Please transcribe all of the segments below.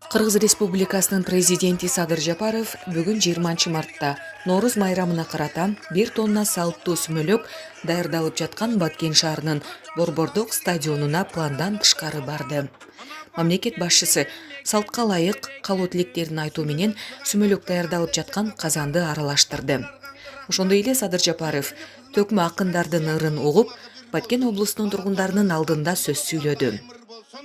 Кыргыз Республикасынын президенти Садыр Жапаров бүгүн 20 мартта Норуз майрамына карата 1 тонна салттуу сүмөлөк даярдалып жаткан Баткен шаарынын Борбордук стадионуна пландан тышкары барды. Мамлекет башчысы салтка ылайык калуу тилектерин айтуу менен сүмөлөк даярдалып жаткан казанды аралаштырды. Ошондой эле Садыр Жапаров төкмө акындардын ырын угуп, Баткен облусунун тургундарынын алдында сөз сүйлөдү.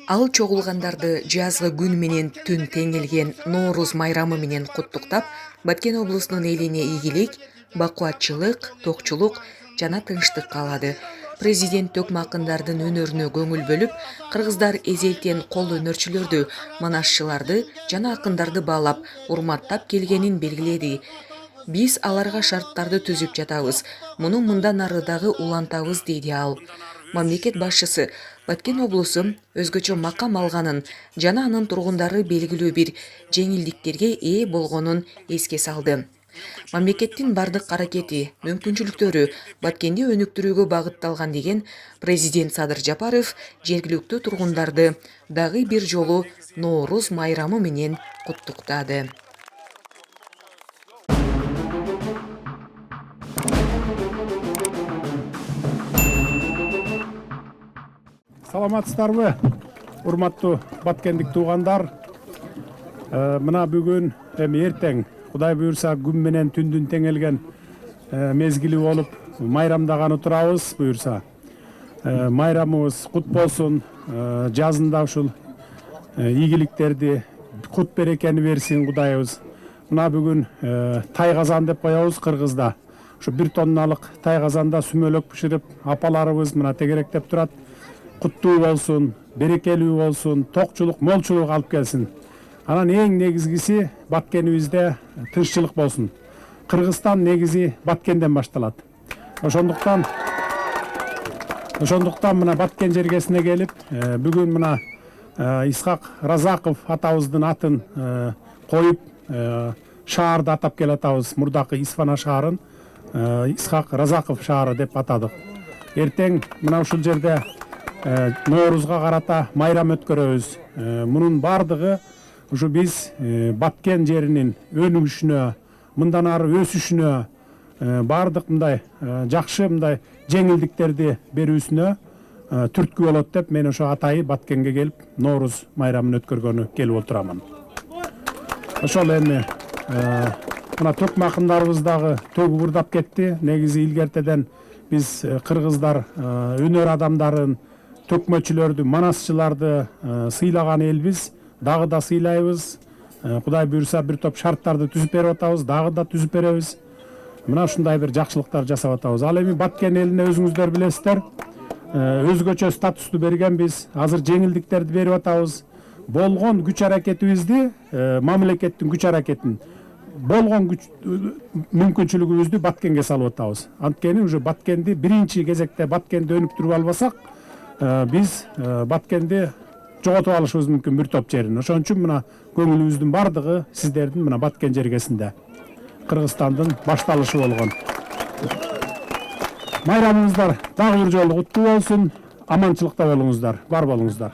Ал чогулгандарды жазгы күн менен түн теңелген Норуз майрамы менен куттуктап, Баткен облусунун элине ийгилик, бакубатчылык, токчулук жана тынчтык каалады. Президент төкмө акындардын өнөрүнө көңүл бөлүп, кыргыздар эзелтен кол өнөрчүлөрдү, манашчыларды жана акындарды баалап, урматтап келгенин белгиледи. Биз аларга шарттарды түзүп жатабыз. Муну мындан ары дагы улантабыз, деди ал. Мамлекет башчысы Баткен облусу өзгөчө макам алганын жана анын тургундары белгилүү бир жеңилдиктерге ээ болгонун эске салды. Мамлекеттин бардык аракети, мүмкүнчүлүктөрү Баткенди өнүктүрүүгө багытталган деген президент Садыр Жапаров жергиликтүү тургундарды дагы бир жолу Норуз майрамы менен куттуктады. Саламатсыздарбы, урматтуу баткендик туугандар. Мына бүгүн эртең Кудай буюрса күн менен түндүн теңелген мезгили болуп майрамдаганы турабыз буюрса. Майрамыбыз кут болсун, жазында ушул ийгиликтерди, кут берекени берсин Кудайыбыз. Мына бүгүн тай казан деп коебуз кыргызда. Ушу 1 тонналык тай казанда сүмөлөк бышырып, апаларыбыз мына тегеректеп турат. Куттуу болсун, берекелүү болсун, токчулук, молчулук алып келсин. Анан эң негизгиси Баткенибизде тынччылык болсун. Кыргызстан негизи Баткенден башталат. Ошондуктан мына Баткен жергесине келип, бүгүн мына Исхак Разаков атабыздын атын коюп, шаарды атап келатабыз. Мурдакы Исфана шаарын Исхак Разаков шаары деп атадык. Эртең мына ушул жерде Ноорузга карата майрам өткөрөбүз. Мунун бардыгы ушу биз Баткен жеринин өнүгүшүнө, мындан ары өсүшүнө, бардык мындай жакшы мындай жеңилдиктерди берүүсүнө түрткү болот деп мен ошо атайы Баткенге келип Норуз майрамын өткөргөнү келип отурамын. Ошол эми мына төкмө акындарыбыз дагы төгүп урдап кетти. Негизи илгертеден биз кыргыздар өнөр адамдарын, төкмөчүлөрдү, манасчыларды сыйлаган элбиз, дагы да сыйлайбыз. Кудай буюрса бир топ шарттарды түзүп берип атабыз, дагы да түзүп беребиз. Мына ушундай бир жакшылыктар жасап атабыз. Ал эми Баткен элине өзүңүздөр билесиздер, өзгөчө статусту бергенбиз, азыр жеңилдиктерди берип атабыз. Болгон күч аракетибизди, мамлекеттин күч аракетин, болгон мүмкүнчүлүгүбүздү Баткенге салып атабыз. Анткени уже Баткенди биринчи кезекте Баткенди өнүктүрүп албасак, биз Баткенди жоготуп алышыбыз мүмкүн бир топ жерин. Ошон үчүн мына көңүлүбүздүн бардыгы сиздердин мына Баткен жергесинде. Кыргызстандын башталышы болгон. Майрамыңыздар дагы бир жолу куттуу болсун. Аманчылыкта болуңуздар, бар болуңуздар.